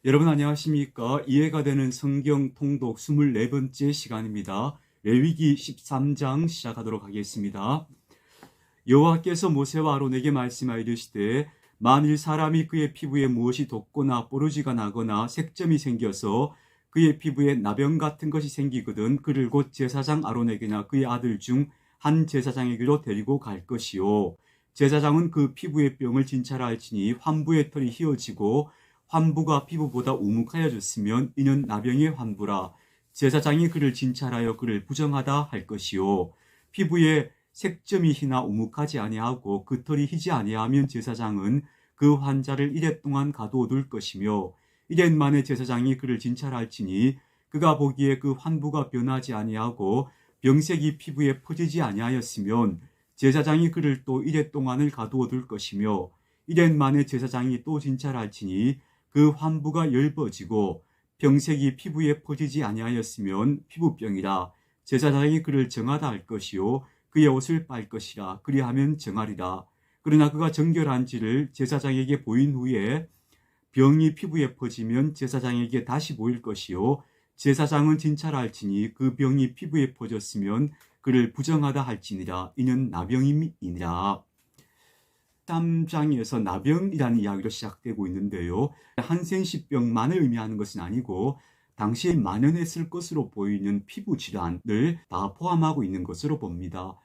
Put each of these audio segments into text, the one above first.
여러분 안녕하십니까? 이해가 되는 성경 통독 24번째 시간입니다. 레위기 13장 시작하도록 하겠습니다. 여호와께서 모세와 아론에게 말씀하여 이르시되 만일 사람이 그의 피부에 무엇이 돋거나 뽀르지가 나거나 색점이 생겨서 그의 피부에 나병 같은 것이 생기거든 그를 곧 제사장 아론에게나 그의 아들 중 한 제사장에게로 데리고 갈 것이요. 제사장은 그 피부의 병을 진찰할지니 환부의 털이 휘어지고 환부가 피부보다 우묵하여졌으면 이는 나병의 환부라. 제사장이 그를 진찰하여 그를 부정하다 할 것이요. 피부에 색점이 희나 우묵하지 아니하고 그 털이 희지 아니하면 제사장은 그 환자를 이래 동안 가두어둘 것이며 이래 만에 제사장이 그를 진찰할지니 그가 보기에 그 환부가 변하지 아니하고 병색이 피부에 퍼지지 아니하였으면 제사장이 그를 또 이래 동안을 가두어둘 것이며 이래 만에 제사장이 또 진찰할지니 그 환부가 열버지고 병색이 피부에 퍼지지 아니하였으면 피부병이라. 제사장이 그를 정하다 할 것이요 그의 옷을 빨 것이라. 그리하면 정하리라. 그러나 그가 정결한지를 제사장에게 보인 후에 병이 피부에 퍼지면 제사장에게 다시 보일 것이요 제사장은 진찰할지니 그 병이 피부에 퍼졌으면 그를 부정하다 할지니라. 이는 나병임이니라. 13장에서 나병이라는 이야기로 시작되고 있는데요. 한센시병만을 의미하는 것은 아니고 당시에 만연했을 것으로 보이는 피부 질환을 다 포함하고 있는 것으로 봅니다.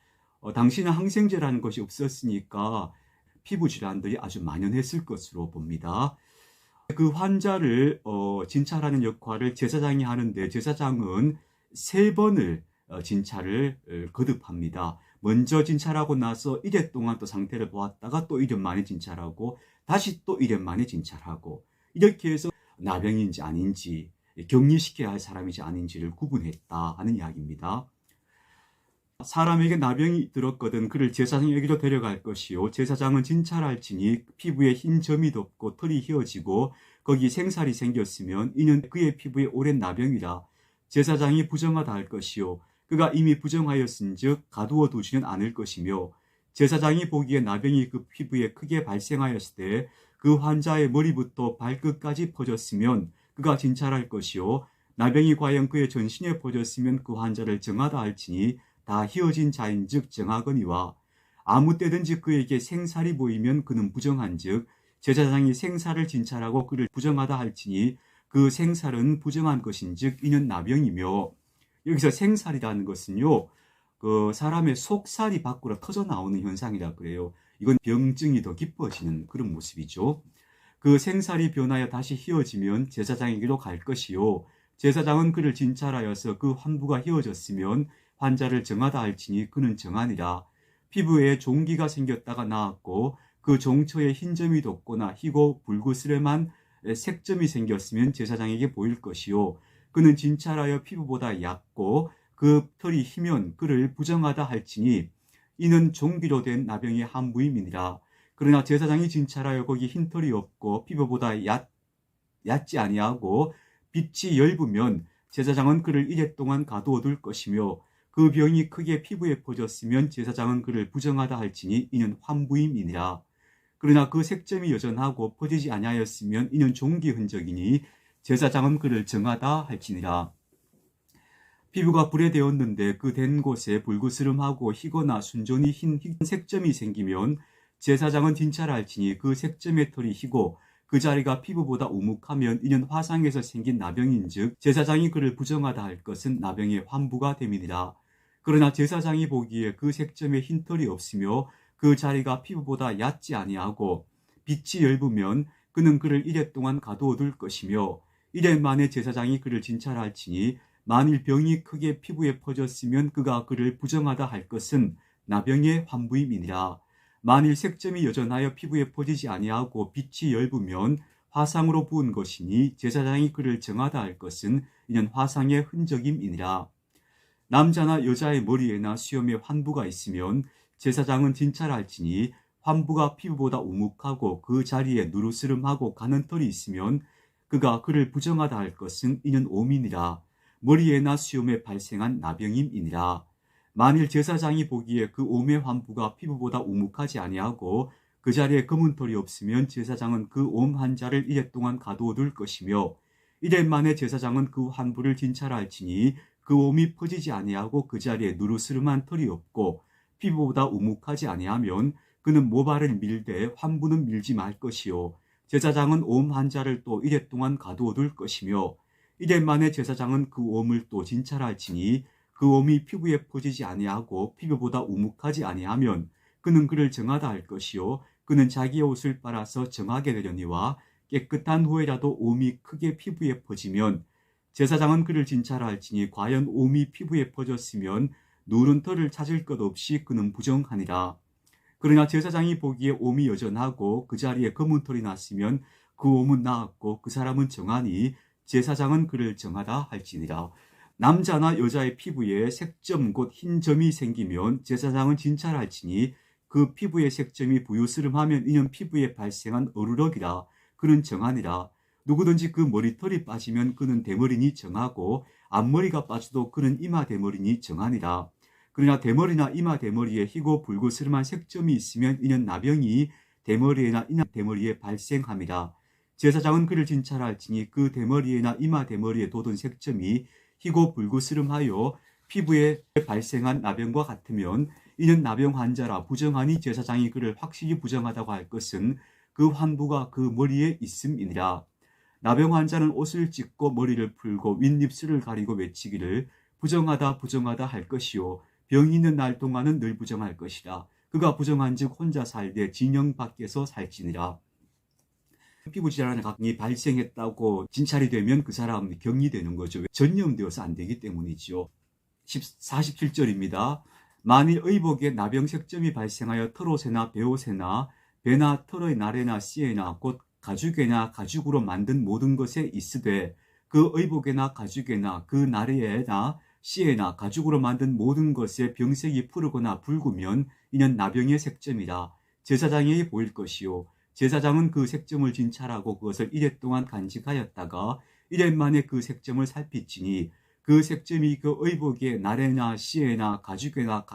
당시는 항생제라는 것이 없었으니까 피부 질환들이 아주 만연했을 것으로 봅니다. 그 환자를 진찰하는 역할을 제사장이 하는데 제사장은 3번을 진찰을 거듭합니다. 먼저 진찰하고 나서 1회 동안 또 상태를 보았다가 또 1년 만에 진찰하고 다시 또 1년 만에 진찰하고 이렇게 해서 나병인지 아닌지 격리시켜야 할 사람인지 아닌지를 구분했다 하는 이야기입니다. 사람에게 나병이 들었거든 그를 제사장에게로 데려갈 것이요 제사장은 진찰할지니 피부에 흰 점이 덮고 털이 휘어지고 거기 생살이 생겼으면 이는 그의 피부에 오랜 나병이라. 제사장이 부정하다 할 것이요 그가 이미 부정하였은즉 가두어 두지는 않을 것이며 제사장이 보기에 나병이 그 피부에 크게 발생하였을 때 그 환자의 머리부터 발끝까지 퍼졌으면 그가 진찰할 것이요 나병이 과연 그의 전신에 퍼졌으면 그 환자를 정하다 할지니 다 휘어진 자인즉 정하거니와 아무 때든지 그에게 생살이 보이면 그는 부정한즉 제사장이 생살을 진찰하고 그를 부정하다 할지니 그 생살은 부정한 것인즉 이는 나병이며 여기서 생살이라는 것은요 그 사람의 속살이 밖으로 터져 나오는 현상이라 그래요. 이건 병증이 더 깊어지는 그런 모습이죠. 그 생살이 변하여 다시 휘어지면 제사장에게로 갈 것이요 제사장은 그를 진찰하여서 그 환부가 휘어졌으면 환자를 정하다 할지니 그는 정하니라. 피부에 종기가 생겼다가 나았고 그 종처에 흰 점이 돋거나 희고 붉으스름한 색점이 생겼으면 제사장에게 보일 것이요 그는 진찰하여 피부보다 얕고 그 털이 희면 그를 부정하다 할지니 이는 종기로 된 나병의 한부임이니라. 그러나 제사장이 진찰하여 거기 흰 털이 없고 피부보다 얕지 아니하고 빛이 엷으면 제사장은 그를 이래 동안 가두어 둘 것이며 그 병이 크게 피부에 퍼졌으면 제사장은 그를 부정하다 할지니 이는 환부임이니라. 그러나 그 색점이 여전하고 퍼지지 아니하였으면 이는 종기 흔적이니 제사장은 그를 정하다 할지니라. 피부가 불에 데었는데 그 된 곳에 불그스름하고 희거나 순전히 흰 색점이 생기면 제사장은 진찰할지니 그 색점의 털이 희고 그 자리가 피부보다 우묵하면 이는 화상에서 생긴 나병인즉 제사장이 그를 부정하다 할 것은 나병의 환부가 됨이니라. 그러나 제사장이 보기에 그 색점에 흰 털이 없으며 그 자리가 피부보다 얕지 아니하고 빛이 엷으면 그는 그를 이래 동안 가두어 둘 것이며 이래 만에 제사장이 그를 진찰할지니 만일 병이 크게 피부에 퍼졌으면 그가 그를 부정하다 할 것은 나병의 환부임이니라. 만일 색점이 여전하여 피부에 퍼지지 아니하고 빛이 엷으면 화상으로 부은 것이니 제사장이 그를 정하다 할 것은 이는 화상의 흔적임이니라. 남자나 여자의 머리에나 수염에 환부가 있으면 제사장은 진찰할지니 환부가 피부보다 우묵하고 그 자리에 누르스름하고 가는 털이 있으면 그가 그를 부정하다 할 것은 이는 오민이라. 머리에나 수염에 발생한 나병임이니라. 만일 제사장이 보기에 그 오매 환부가 피부보다 우묵하지 아니하고 그 자리에 검은 털이 없으면 제사장은 그 옴 환자를 이래 동안 가두어둘 것이며 이래 만에 제사장은 그 환부를 진찰할지니 그 옴이 퍼지지 아니하고 그 자리에 누르스름한 털이 없고 피부보다 우묵하지 아니하면 그는 모발을 밀되 환부는 밀지 말 것이요 제사장은 옴 환자를 또 이래 동안 가두어둘 것이며 이래 만에 제사장은 그 옴을 또 진찰할지니 그 옴이 피부에 퍼지지 아니하고 피부보다 우묵하지 아니하면 그는 그를 정하다 할 것이요 그는 자기의 옷을 빨아서 정하게 되려니와 깨끗한 후에라도 옴이 크게 피부에 퍼지면 제사장은 그를 진찰할지니 과연 옴이 피부에 퍼졌으면 누른 털을 찾을 것 없이 그는 부정하니라. 그러나 제사장이 보기에 옴이 여전하고 그 자리에 검은 털이 났으면 그 옴은 나았고 그 사람은 정하니 제사장은 그를 정하다 할지니라. 남자나 여자의 피부에 색점 곧 흰 점이 생기면 제사장은 진찰할지니 그 피부의 색점이 부유스름하면 이는 피부에 발생한 어루럭이라 그는 정하니라. 누구든지 그 머리털이 빠지면 그는 대머리니 정하고 앞머리가 빠져도 그는 이마 대머리니 정하니라. 그러나 대머리나 이마 대머리에 희고 붉으스름한 색점이 있으면 이는 나병이 대머리에나 이마 대머리에 발생함이라. 제사장은 그를 진찰할지니 그 대머리에나 이마 대머리에 돋은 색점이 희고 붉으스름하여 피부에 발생한 나병과 같으면 이는 나병 환자라. 부정하니 제사장이 그를 확실히 부정하다고 할 것은 그 환부가 그 머리에 있음이니라. 나병 환자는 옷을 찢고 머리를 풀고 윗입술을 가리고 외치기를 부정하다 부정하다 할 것이요 병이 있는 날 동안은 늘 부정할 것이라. 그가 부정한즉 혼자 살되 진영 밖에서 살지니라. 피부 질환이 발생했다고 진찰이 되면 그 사람이 격리되는 거죠. 전염되어서 안 되기 때문이죠. 47절입니다. 만일 의복에 나병 색점이 발생하여 털옷에나 베옷에나 배나 털의 나래나 씨에나 곧 가죽에나 가죽으로 만든 모든 것에 있으되 그 의복에나 가죽에나 그 나래에나 씨에나 가죽으로 만든 모든 것에 병색이 푸르거나 붉으면 이는 나병의 색점이라. 제사장에게 보일 것이요 제사장은 그 색점을 진찰하고 그것을 이래 동안 간직하였다가 이래 만에 그 색점을 살피치니 그 색점이 그 의복에 나래나 씨에나 가죽에나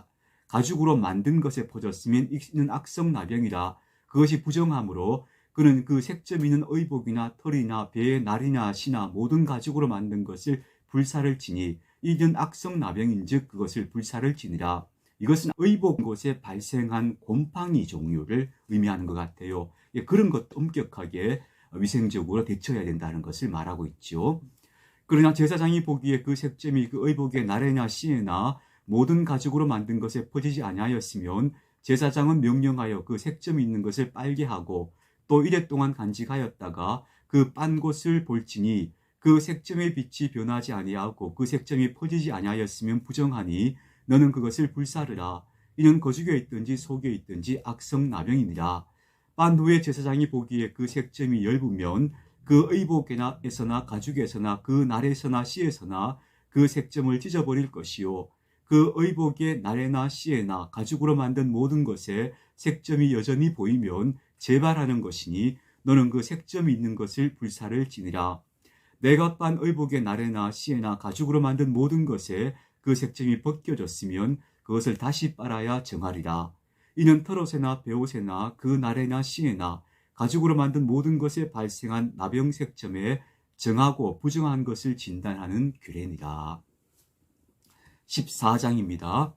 가죽으로 만든 것에 퍼졌으면 이는 악성 나병이라. 그것이 부정하므로 그는 그 색점 있는 의복이나 털이나 배의 날이나 씨나 모든 가죽으로 만든 것을 불사를 지니 이는 악성 나병인즉 그것을 불사를 지니라. 이것은 의복 곳에 발생한 곰팡이 종류를 의미하는 것 같아요. 그런 것 엄격하게 위생적으로 대처해야 된다는 것을 말하고 있죠. 그러나 제사장이 보기에 그 색점이 그 의복의 나래나 씨에나 모든 가죽으로 만든 것에 퍼지지 아니하였으면 제사장은 명령하여 그 색점이 있는 것을 빨게 하고 또 이래 동안 간직하였다가 그 빤 곳을 볼지니 그 색점의 빛이 변하지 아니하고 그 색점이 퍼지지 아니하였으면 부정하니 너는 그것을 불사르라. 이는 거죽에 있든지 속에 있든지 악성 나병이니라. 빤 후에 제사장이 보기에 그 색점이 엷으면 그 의복에서나 가죽에서나 그 날에서나 씨에서나 그 색점을 찢어버릴 것이요 그 의복의 날에나 씨에나 가죽으로 만든 모든 것에 색점이 여전히 보이면 재발하는 것이니 너는 그 색점이 있는 것을 불사를 지니라. 내가 빤 의복의 날에나 씨에나 가죽으로 만든 모든 것에 그 색점이 벗겨졌으면 그것을 다시 빨아야 정하리라. 이는 털옷에나 베옷에나 그 날에나 씨에나 가죽으로 만든 모든 것에 발생한 나병 색점에 정하고 부정한 것을 진단하는 규례니라. 14장입니다.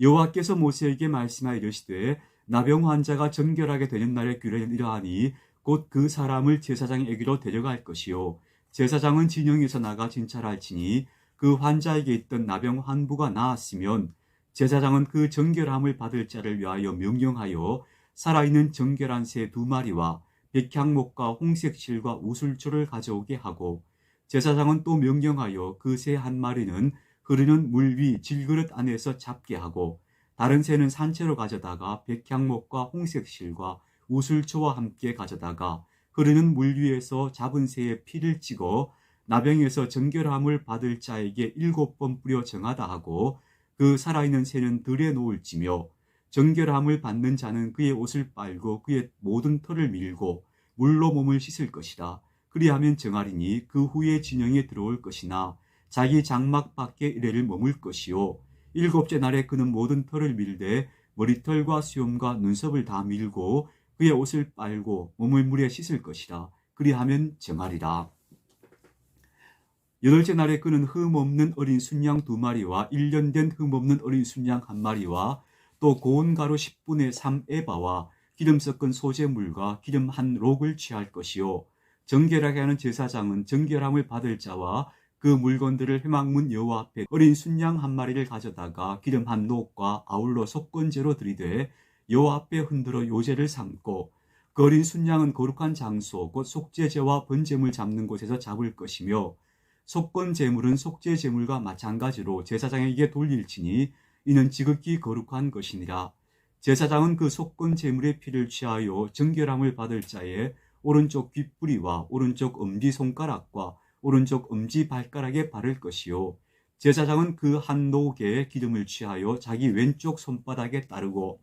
여호와께서 모세에게 말씀하여 이르시되 나병 환자가 정결하게 되는 날의 규례는 이러하니 곧 그 사람을 제사장에게로 데려갈 것이요 제사장은 진영에서 나가 진찰할지니 그 환자에게 있던 나병 환부가 나았으면 제사장은 그 정결함을 받을 자를 위하여 명령하여 살아있는 정결한 새 2마리와 백향목과 홍색 실과 우술초를 가져오게 하고 제사장은 또 명령하여 그 새 1마리는 흐르는 물 위 질그릇 안에서 잡게 하고 다른 새는 산채로 가져다가 백향목과 홍색 실과 우술초와 함께 가져다가 흐르는 물 위에서 잡은 새의 피를 찍어 나병에서 정결함을 받을 자에게 7번 뿌려 정하다 하고 그 살아있는 새는 들에 놓을지며 정결함을 받는 자는 그의 옷을 빨고 그의 모든 털을 밀고 물로 몸을 씻을 것이라. 그리하면 정하리니 그 후에 진영에 들어올 것이나 자기 장막 밖에 이래를 머물 것이요 7째 날에 그는 모든 털을 밀되 머리털과 수염과 눈썹을 다 밀고 그의 옷을 빨고 몸을 물에 씻을 것이라. 그리하면 정하리라. 8째 날에 그는 흠없는 어린 순양 2마리와 1년 된 흠없는 어린 순양 1마리와 또 고운 가루 10분의 3에바와 기름 섞은 소재물과 기름 1록을 취할 것이요. 정결하게 하는 제사장은 정결함을 받을 자와 그 물건들을 회막문 여호와 앞에 어린 순양 1마리를 가져다가 기름 1록과 아울러 속건제로 들이되 여호와 앞에 흔들어 요제를 삼고 그 어린 순양은 거룩한 장소 곧 속죄제와 번제물 잡는 곳에서 잡을 것이며 속건 제물은 속죄 제물과 마찬가지로 제사장에게 돌릴지니 이는 지극히 거룩한 것이니라. 제사장은 그 속건 제물의 피를 취하여 정결함을 받을 자의 오른쪽 귓뿌리와 오른쪽 엄지손가락과 오른쪽 엄지발가락에 바를 것이요. 제사장은 그 한 녹에 기름을 취하여 자기 왼쪽 손바닥에 따르고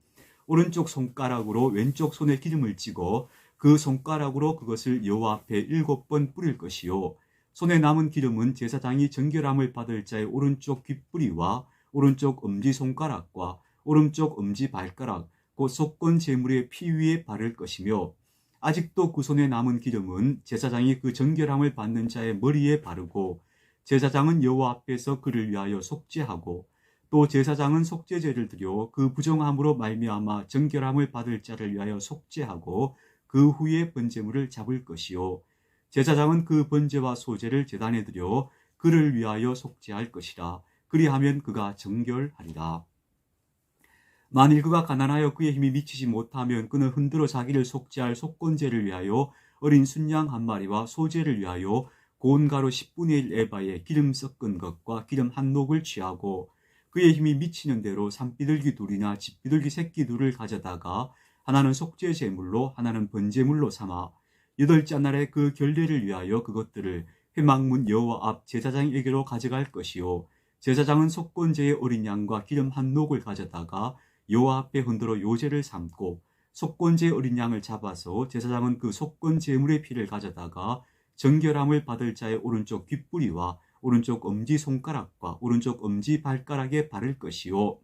오른쪽 손가락으로 왼쪽 손에 기름을 찌고 그 손가락으로 그것을 여호와 앞에 7번 뿌릴 것이요. 손에 남은 기름은 제사장이 정결함을 받을 자의 오른쪽 귓뿌리와 오른쪽 엄지손가락과 오른쪽 엄지발가락 곧 속건 제물의 피 위에 바를 것이며 아직도 그 손에 남은 기름은 제사장이 그 정결함을 받는 자의 머리에 바르고 제사장은 여호와 앞에서 그를 위하여 속죄하고 또 제사장은 속죄제를 드려 그 부정함으로 말미암아 정결함을 받을 자를 위하여 속죄하고 그 후에 번제물을 잡을 것이요. 제사장은 그 번제와 소제를 제단에 드려 그를 위하여 속죄할 것이라. 그리하면 그가 정결하리라. 만일 그가 가난하여 그의 힘이 미치지 못하면 그는 흔들어 자기를 속죄할 속건제를 위하여 어린 순양 1마리와 소제를 위하여 고운 가루 10분의 1 에바에 기름 섞은 것과 기름 1록을 취하고 그의 힘이 미치는 대로 산비둘기 2이나 집비둘기 새끼 2를 가져다가 하나는 속죄 제물로 하나는 번제물로 삼아 8째 날에 그 결례를 위하여 그것들을 회막문 여호와 앞 제사장에게로 가져갈 것이요. 제사장은 속건제의 어린 양과 기름 1록을 가져다가 여호와 앞에 흔들어 요제를 삼고 속건제 어린 양을 잡아서 제사장은 그 속건 제물의 피를 가져다가 정결함을 받을 자의 오른쪽 귓뿌리와 오른쪽 엄지손가락과 오른쪽 엄지발가락에 바를 것이요.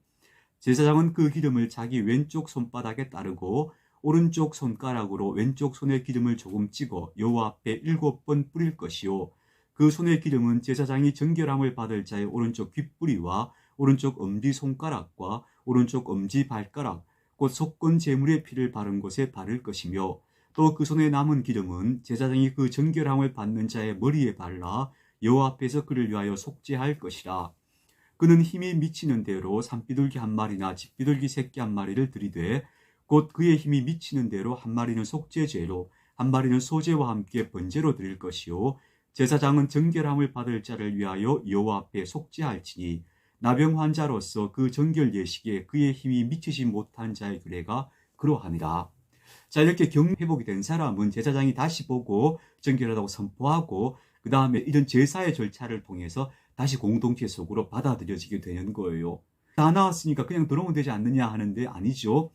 제사장은 그 기름을 자기 왼쪽 손바닥에 따르고 오른쪽 손가락으로 왼쪽 손에 기름을 조금 찍어 여호와 앞에 7번 뿌릴 것이요. 그 손의 기름은 제사장이 정결함을 받을 자의 오른쪽 귓뿌리와 오른쪽 엄지손가락과 오른쪽 엄지발가락 곧 속건 제물의 피를 바른 곳에 바를 것이며 또 그 손에 남은 기름은 제사장이 그 정결함을 받는 자의 머리에 발라 여호와 앞에서 그를 위하여 속죄할 것이라. 그는 힘이 미치는 대로 산비둘기 1마리나 집비둘기 새끼 1마리를 들이되 곧 그의 힘이 미치는 대로 1마리는 속죄죄로 1마리는 소제와 함께 번제로 드릴 것이요. 제사장은 정결함을 받을 자를 위하여 여호와 앞에 속죄할지니 나병 환자로서 그 정결 예식에 그의 힘이 미치지 못한 자의 규례가 그러하니라. 자, 이렇게 경회복이 된 사람은 제사장이 다시 보고 정결하다고 선포하고 그 다음에 이런 제사의 절차를 통해서 다시 공동체 속으로 받아들여지게 되는 거예요. 다 나왔으니까 그냥 들어오면 되지 않느냐 하는데 아니죠.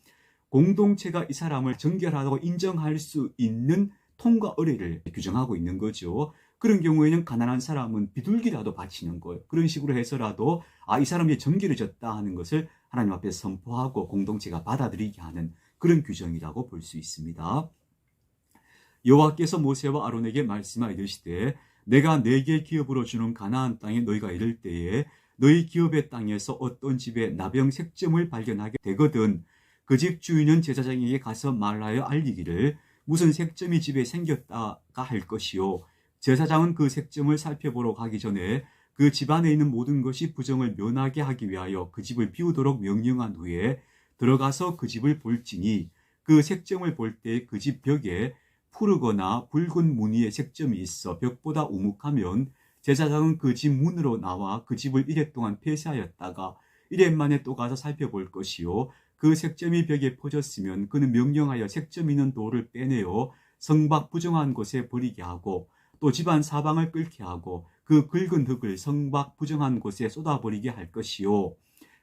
공동체가 이 사람을 정결하다고 인정할 수 있는 통과 의례를 규정하고 있는 거죠. 그런 경우에는 가난한 사람은 비둘기라도 바치는 거예요. 그런 식으로 해서라도 이 사람이 정결해졌다 하는 것을 하나님 앞에 선포하고 공동체가 받아들이게 하는 그런 규정이라고 볼 수 있습니다. 여호와께서 모세와 아론에게 말씀하여 이르시되 내가 내게 기업으로 주는 가나안 땅에 너희가 이를 때에 너희 기업의 땅에서 어떤 집에 나병 색점을 발견하게 되거든 그 집 주인은 제사장에게 가서 말하여 알리기를 무슨 색점이 집에 생겼다가 할 것이요. 제사장은 그 색점을 살펴보러 가기 전에 그 집 안에 있는 모든 것이 부정을 면하게 하기 위하여 그 집을 비우도록 명령한 후에 들어가서 그 집을 볼지니 그 색점을 볼 때 그 집 벽에 푸르거나 붉은 무늬의 색점이 있어 벽보다 우묵하면 제사장은 그 집 문으로 나와 그 집을 1회 동안 폐쇄하였다가 1회 만에 또 가서 살펴볼 것이요. 그 색점이 벽에 퍼졌으면 그는 명령하여 색점 있는 돌을 빼내어 성박 부정한 곳에 버리게 하고 또 집안 사방을 끓게 하고 그 긁은 흙을 성박 부정한 곳에 쏟아버리게 할 것이요.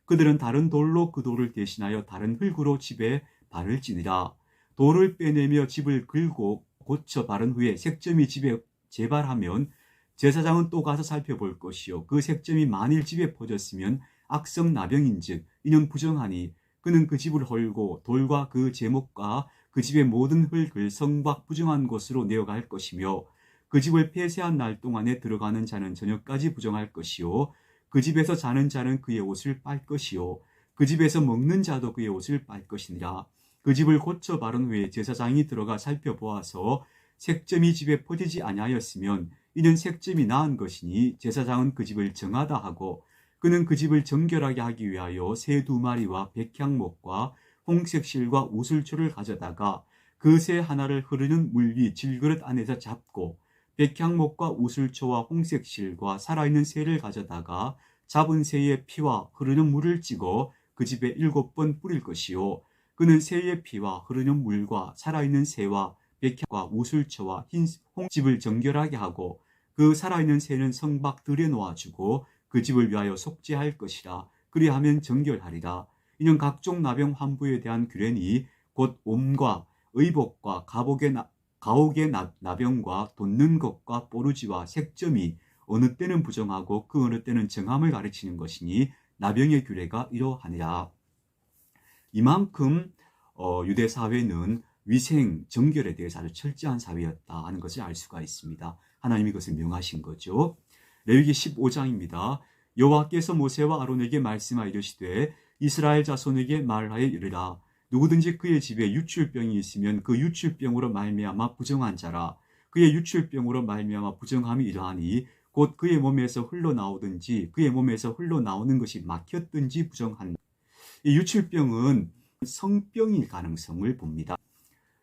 그들은 다른 돌로 그 돌을 대신하여 다른 흙으로 집에 발을 지니라. 돌을 빼내며 집을 긁고 고쳐 바른 후에 색점이 집에 재발하면 제사장은 또 가서 살펴볼 것이요. 그 색점이 만일 집에 퍼졌으면 악성 나병인즉 이는 부정하니 그는 그 집을 헐고 돌과 그 제목과 그 집의 모든 흙을 성박 부정한 곳으로 내어갈 것이며 그 집을 폐쇄한 날 동안에 들어가는 자는 저녁까지 부정할 것이요 그 집에서 자는 자는 그의 옷을 빨 것이요 그 집에서 먹는 자도 그의 옷을 빨 것이니라. 그 집을 고쳐 바른 후에 제사장이 들어가 살펴보아서 색점이 집에 퍼지지 아니하였으면 이는 색점이 나은 것이니 제사장은 그 집을 정하다 하고 그는 그 집을 정결하게 하기 위하여 새 2마리와 백향목과 홍색 실과 우슬초를 가져다가 그 새 하나를 흐르는 물 위 질그릇 안에서 잡고 백향목과 우슬초와 홍색 실과 살아있는 새를 가져다가 잡은 새의 피와 흐르는 물을 찍어 그 집에 7번 뿌릴 것이요 그는 새의 피와 흐르는 물과 살아있는 새와 백향과 우슬초와 흰 홍집을 정결하게 하고 그 살아있는 새는 성박 들에 놓아주고 그 집을 위하여 속죄할 것이라. 그리하면 정결하리라. 이는 각종 나병 환부에 대한 규례니 곧 옴과 의복과 가옥의 나병과 돋는 것과 뽀르지와 색점이 어느 때는 부정하고 그 어느 때는 정함을 가르치는 것이니 나병의 규례가 이러하니라. 이만큼 유대 사회는 위생, 정결에 대해서 아주 철저한 사회였다 하는 것을 알 수가 있습니다. 하나님이 그것을 명하신 거죠. 레위기 15장입니다. 여호와께서 모세와 아론에게 말씀하여 이르시되 이스라엘 자손에게 말하여 이르라. 누구든지 그의 집에 유출병이 있으면 그 유출병으로 말미암아 부정한 자라. 그의 유출병으로 말미암아 부정함이 이러하니 곧 그의 몸에서 흘러나오든지 그의 몸에서 흘러나오는 것이 막혔든지 부정한다. 이 유출병은 성병일 가능성을 봅니다.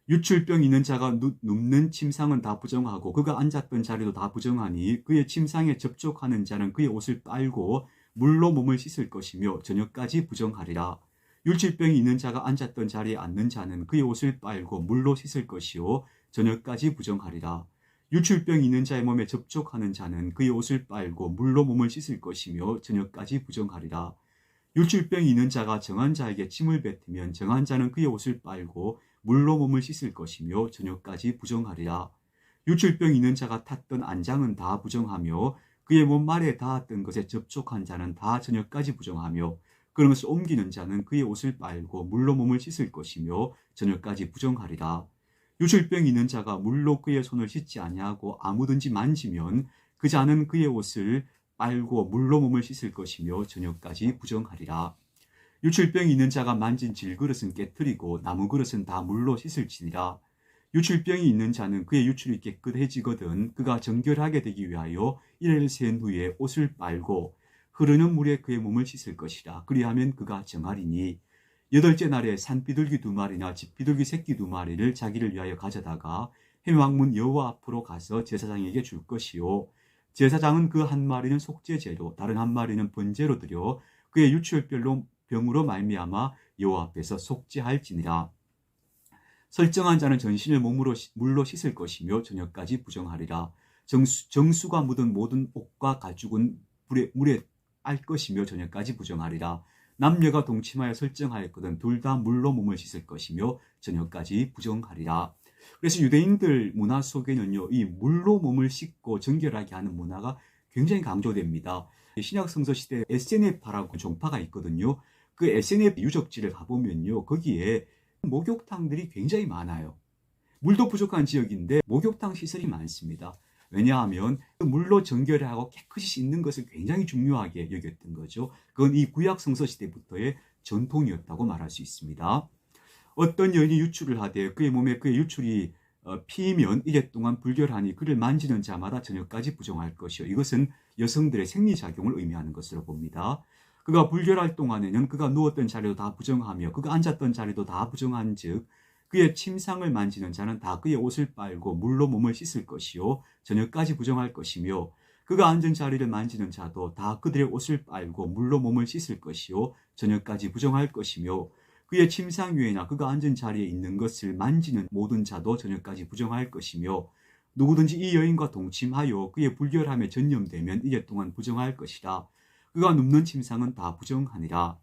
유출병 있는 자가 눕는 침상은 다 부정하고 그가 앉았던 자리도 다 부정하니 그의 침상에 접촉하는 자는 그의 옷을 빨고 물로 몸을 씻을 것이며 저녁까지 부정하리라. 유출병이 있는 자가 앉았던 자리에 앉는 자는 그의 옷을 빨고 물로 씻을 것이요 저녁까지 부정하리라. 유출병이 있는 자의 몸에 접촉하는 자는 그의 옷을 빨고 물로 몸을 씻을 것이며 저녁까지 부정하리라. 유출병이 있는 자가 정한 자에게 침을 뱉으면 정한 자는 그의 옷을 빨고 물로 몸을 씻을 것이며 저녁까지 부정하리라. 유출병이 있는 자가 탔던 안장은 다 부정하며 그의 몸 말에 닿았던 것에 접촉한 자는 다 저녁까지 부정하며 그런 것을 옮기는 자는 그의 옷을 빨고 물로 몸을 씻을 것이며 저녁까지 부정하리라. 유출병이 있는 자가 물로 그의 손을 씻지 아니하고 아무든지 만지면 그 자는 그의 옷을 빨고 물로 몸을 씻을 것이며 저녁까지 부정하리라. 유출병이 있는 자가 만진 질그릇은 깨뜨리고 나무 그릇은 다 물로 씻을지니라. 유출병이 있는 자는 그의 유출이 깨끗해지거든 그가 정결하게 되기 위하여 이래를 센 후에 옷을 빨고 흐르는 물에 그의 몸을 씻을 것이라. 그리하면 그가 정하리니 8째 날에 산비둘기 2마리나 집비둘기 새끼 2마리를 자기를 위하여 가져다가 회막문 여호와 앞으로 가서 제사장에게 줄 것이요 제사장은 그 한 마리는 속죄제로 다른 한 마리는 번제로 드려 그의 유출병으로 말미암아 여호와 앞에서 속죄할지니라. 설정한 자는 전신을 물로 씻을 것이며 저녁까지 부정하리라. 정수가 묻은 모든 옷과 가죽은 물에 알 것이며 저녁까지 부정하리라. 남녀가 동침하여 설정하였거든 둘 다 물로 몸을 씻을 것이며 저녁까지 부정하리라. 그래서 유대인들 문화 속에는요, 이 물로 몸을 씻고 정결하게 하는 문화가 굉장히 강조됩니다. 신약 성서 시대에 에세네파라고 종파가 있거든요. 그 에세네 유적지를 가보면요, 거기에 목욕탕들이 굉장히 많아요. 물도 부족한 지역인데 목욕탕 시설이 많습니다. 왜냐하면 물로 정결하고 깨끗이 씻는 것을 굉장히 중요하게 여겼던 거죠. 그건 이 구약 성서 시대부터의 전통이었다고 말할 수 있습니다. 어떤 여인이 유출을 하되 그의 몸에 그의 유출이 피이면 이래 동안 불결하니 그를 만지는 자마다 저녁까지 부정할 것이요. 이것은 여성들의 생리작용을 의미하는 것으로 봅니다. 그가 불결할 동안에는 그가 누웠던 자리도 다 부정하며 그가 앉았던 자리도 다 부정한 즉 그의 침상을 만지는 자는 다 그의 옷을 빨고 물로 몸을 씻을 것이요 저녁까지 부정할 것이며 그가 앉은 자리를 만지는 자도 다 그들의 옷을 빨고 물로 몸을 씻을 것이요 저녁까지 부정할 것이며 그의 침상 위에나 그가 앉은 자리에 있는 것을 만지는 모든 자도 저녁까지 부정할 것이며 누구든지 이 여인과 동침하여 그의 불결함에 전념되면 이래 동안 부정할 것이라. 그가 눕는 침상은 다 부정하니라.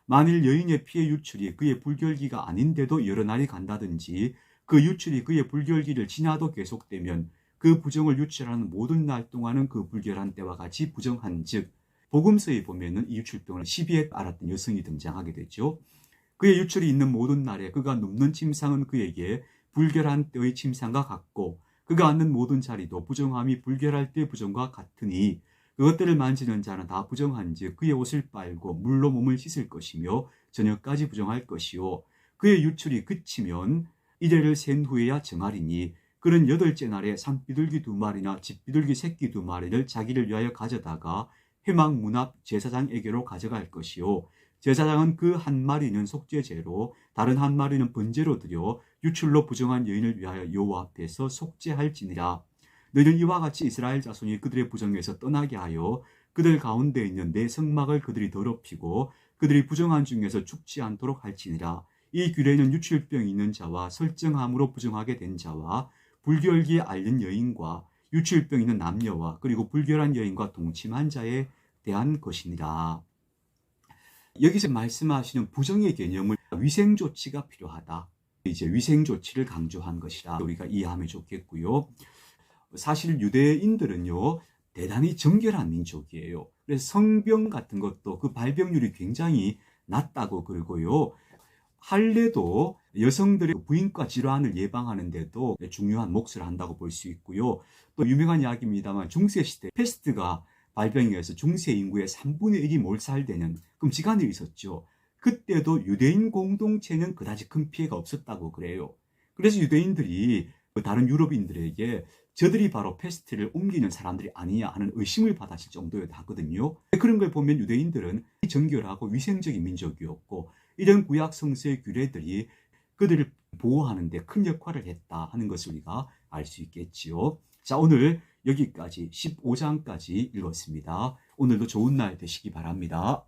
만일 여인의 피의 유출이 그의 불결기가 아닌데도 여러 날이 간다든지 그 유출이 그의 불결기를 지나도 계속되면 그 부정을 유출하는 모든 날 동안은 그 불결한 때와 같이 부정한 즉 복음서에 보면은 이 유출병을 시비에 앓았던 여성이 등장하게 되죠. 그의 유출이 있는 모든 날에 그가 눕는 침상은 그에게 불결한 때의 침상과 같고 그가 앉는 모든 자리도 부정함이 불결할 때 부정과 같으니 그것들을 만지는 자는 다 부정한즉 그의 옷을 빨고 물로 몸을 씻을 것이며 저녁까지 부정할 것이요 그의 유출이 그치면 이래를 센 후에야 정하리니 그는 8째 날에 산비둘기 2마리나 집비둘기 새끼 2마리를 자기를 위하여 가져다가 회막 문 앞 제사장에게로 가져갈 것이요 제사장은 그 한 마리는 속죄제로 다른 한 마리는 번제로 드려 유출로 부정한 여인을 위하여 여호와 앞에서 속죄할지니라. 너희는 이와 같이 이스라엘 자손이 그들의 부정에서 떠나게 하여 그들 가운데 있는 내 성막을 그들이 더럽히고 그들이 부정한 중에서 죽지 않도록 할지니라. 이 규례는 유출병이 있는 자와 설정함으로 부정하게 된 자와 불결기에 앓는 여인과 유출병 있는 남녀와 그리고 불결한 여인과 동침한 자에 대한 것이니라. 여기서 말씀하시는 부정의 개념을 위생 조치가 필요하다. 이제 위생 조치를 강조한 것이라 우리가 이해하면 좋겠고요. 사실 유대인들은요 대단히 정결한 민족이에요. 그래서 성병 같은 것도 그 발병률이 굉장히 낮다고 그러고요. 할례도 여성들의 부인과 질환을 예방하는 데도 중요한 몫을 한다고 볼 수 있고요. 또 유명한 이야기입니다만 중세시대 패스트가 발병해서 중세 인구의 3분의 1이 몰살되는 끔찍한 일이 있었죠. 그때도 유대인 공동체는 그다지 큰 피해가 없었다고 그래요. 그래서 유대인들이 다른 유럽인들에게 저들이 바로 패스트를 옮기는 사람들이 아니냐 하는 의심을 받았을 정도였거든요. 그런 걸 보면 유대인들은 정결하고 위생적인 민족이었고 이런 구약 성서의 규례들이 그들을 보호하는 데 큰 역할을 했다 하는 것을 우리가 알 수 있겠지요. 자, 오늘 여기까지 15장까지 읽었습니다. 오늘도 좋은 날 되시기 바랍니다.